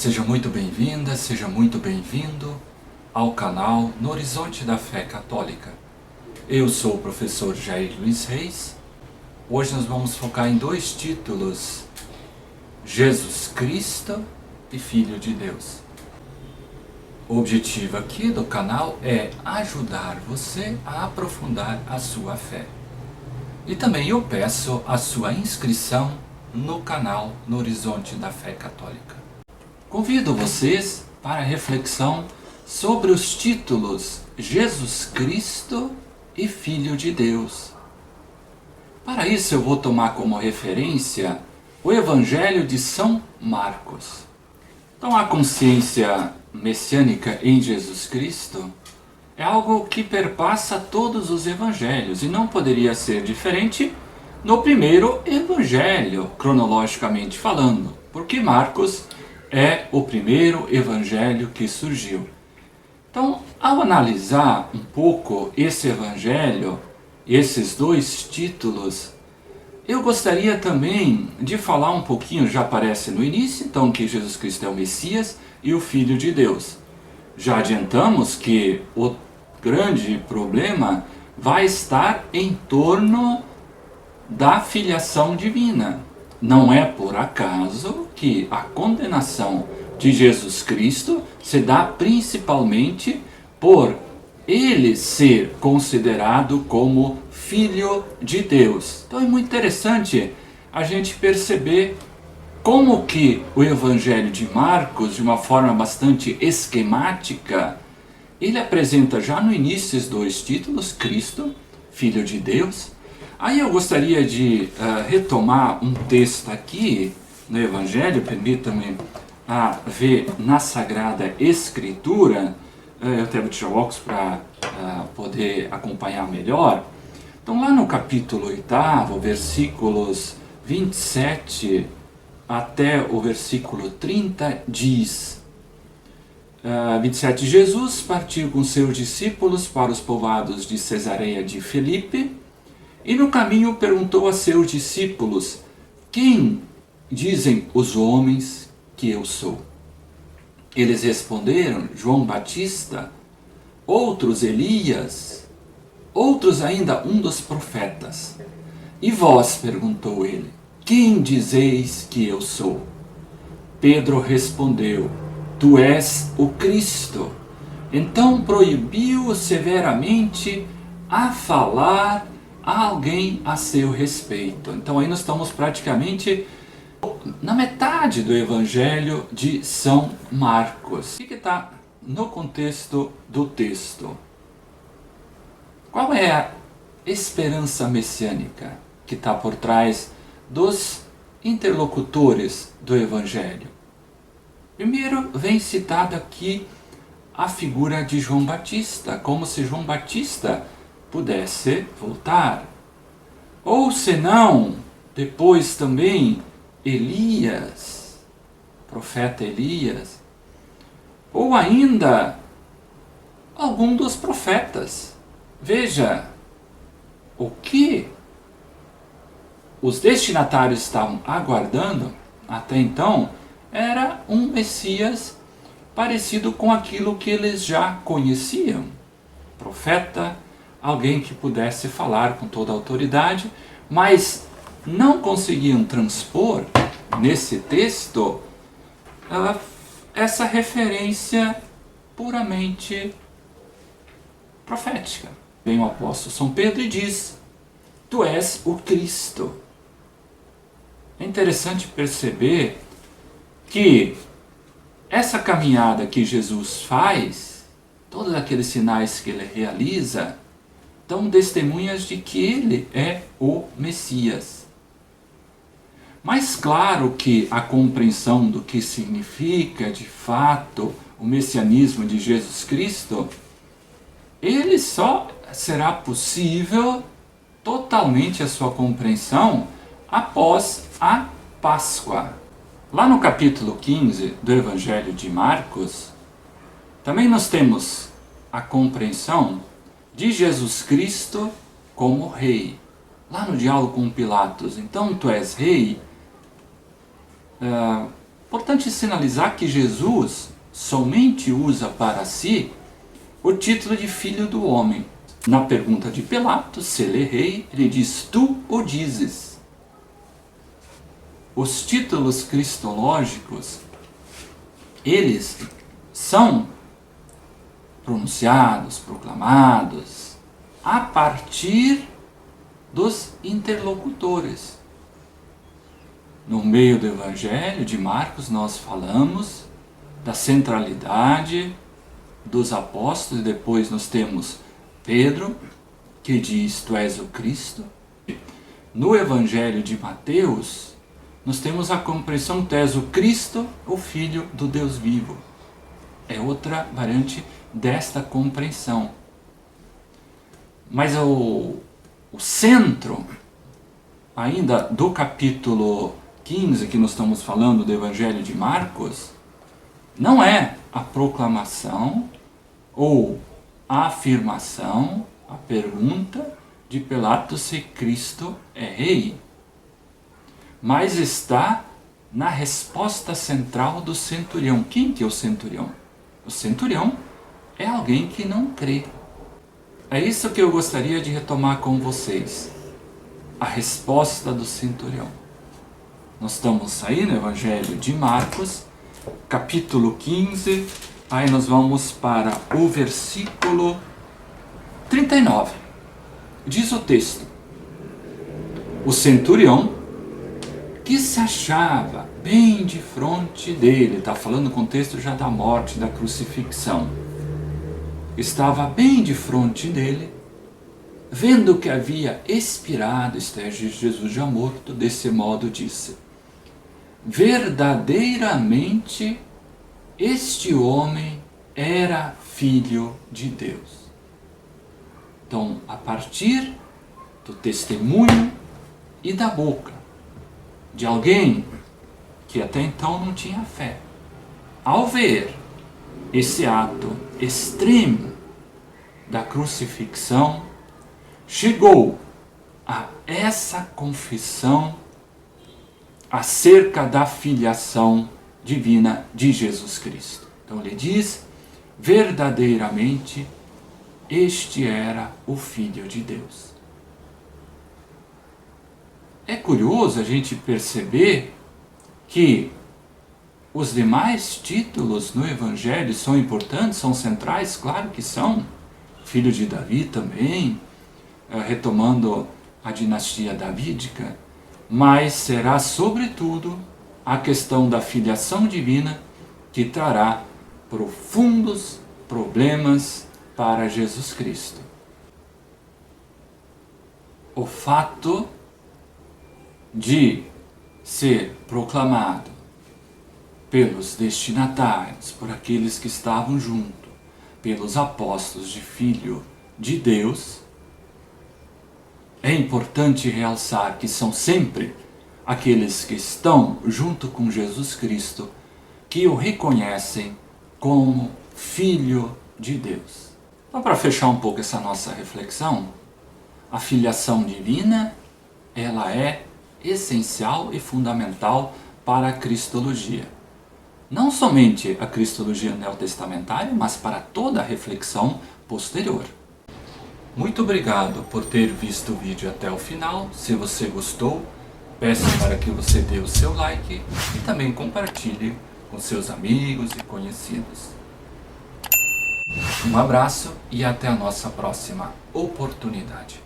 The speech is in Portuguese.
Seja muito bem-vinda, seja muito bem-vindo ao canal No Horizonte da Fé Católica. Eu sou o professor Jair Luiz Reis. Hoje nós vamos focar em dois títulos: Jesus Cristo e Filho de Deus. O objetivo aqui do canal é ajudar você a aprofundar a sua fé. E também eu peço a sua inscrição no canal No Horizonte da Fé Católica. Convido vocês para a reflexão sobre os títulos Jesus Cristo e Filho de Deus. Para isso eu vou tomar como referência o Evangelho de São Marcos. Então a consciência messiânica em Jesus Cristo é algo que perpassa todos os evangelhos e não poderia ser diferente no primeiro evangelho, cronologicamente falando, porque Marcos é o primeiro evangelho que surgiu. Então, ao analisar um pouco esse evangelho, esses dois títulos, eu gostaria também de falar um pouquinho, já aparece no início, então, que Jesus Cristo é o Messias e o Filho de Deus. Já adiantamos que o grande problema vai estar em torno da filiação divina. Não é por acaso que a condenação de Jesus Cristo se dá principalmente por ele ser considerado como Filho de Deus. Então é muito interessante a gente perceber como que o Evangelho de Marcos, de uma forma bastante esquemática, ele apresenta já no início esses dois títulos, Cristo, Filho de Deus. Aí eu gostaria de retomar um texto aqui no Evangelho, permita-me ver na Sagrada Escritura. Eu até vou tirar o óculos para poder acompanhar melhor. Então lá no capítulo 8, versículos 27 até o versículo 30 diz: 27, Jesus partiu com seus discípulos para os povoados de Cesareia de Filipe, e no caminho perguntou a seus discípulos: quem dizem os homens que eu sou? Eles responderam: João Batista, outros Elias, outros ainda um dos profetas. E vós, perguntou ele, quem dizeis que eu sou? Pedro respondeu: tu és o Cristo. Então proibiu severamente a falar a alguém a seu respeito. Então aí nós estamos praticamente na metade do Evangelho de São Marcos. O que está no contexto do texto? Qual é a esperança messiânica que está por trás dos interlocutores do Evangelho? Primeiro vem citada aqui a figura de João Batista, como se João Batista pudesse voltar. Ou senão, depois também Elias, profeta Elias, ou ainda algum dos profetas. Veja, o que os destinatários estavam aguardando até então era um Messias parecido com aquilo que eles já conheciam. Profeta, alguém que pudesse falar com toda a autoridade, mas não conseguiam transpor nesse texto essa referência puramente profética. Vem o apóstolo São Pedro e diz: tu és o Cristo. É interessante perceber que essa caminhada que Jesus faz, todos aqueles sinais que ele realiza, dão testemunhas de que ele é o Messias. Mas claro que a compreensão do que significa de fato o messianismo de Jesus Cristo, ele só será possível totalmente a sua compreensão após a Páscoa. Lá no capítulo 15 do Evangelho de Marcos, também nós temos a compreensão de Jesus Cristo como rei. Lá no diálogo com Pilatos, então tu és rei, Importante sinalizar que Jesus somente usa para si o título de Filho do Homem. Na pergunta de Pilatos, se ele é rei, ele diz: tu o dizes. Os títulos cristológicos, eles são pronunciados, proclamados, a partir dos interlocutores. No meio do Evangelho de Marcos, nós falamos da centralidade dos apóstolos, e depois nós temos Pedro, que diz: tu és o Cristo. No Evangelho de Mateus, nós temos a compreensão: tu és o Cristo, o Filho do Deus vivo. É outra variante desta compreensão. Mas o centro, ainda do capítulo 15, que nós estamos falando do Evangelho de Marcos, não é a proclamação ou a afirmação, a pergunta de Pilatos se Cristo é rei, mas está na resposta central do centurião. Quem que é o centurião? O centurião é alguém que não crê. É isso que eu gostaria de retomar com vocês. A resposta do centurião. Nós estamos aí no Evangelho de Marcos, capítulo 15, aí nós vamos para o versículo 39. Diz o texto: o centurião, que se achava bem de frente dele, está falando no contexto já da morte, da crucifixão, estava bem de frente dele, vendo que havia expirado, Jesus já morto, desse modo disse: verdadeiramente este homem era filho de Deus. Então, a partir do testemunho e da boca de alguém que até então não tinha fé, ao ver esse ato extremo da crucifixão, chegou a essa confissão acerca da filiação divina de Jesus Cristo. Então ele diz: verdadeiramente este era o Filho de Deus. É curioso a gente perceber que os demais títulos no Evangelho são importantes, são centrais, claro que são. Filho de Davi também, retomando a dinastia davídica, mas será sobretudo a questão da filiação divina que trará profundos problemas para Jesus Cristo. O fato de ser proclamado pelos destinatários, por aqueles que estavam junto, pelos apóstolos de Filho de Deus, é importante realçar que são sempre aqueles que estão junto com Jesus Cristo que o reconhecem como Filho de Deus. Então, para fechar um pouco essa nossa reflexão, a filiação divina, ela é essencial e fundamental para a cristologia. Não somente a cristologia neotestamentária, mas para toda a reflexão posterior. Muito obrigado por ter visto o vídeo até o final. Se você gostou, peço para que você dê o seu like e também compartilhe com seus amigos e conhecidos. Um abraço e até a nossa próxima oportunidade.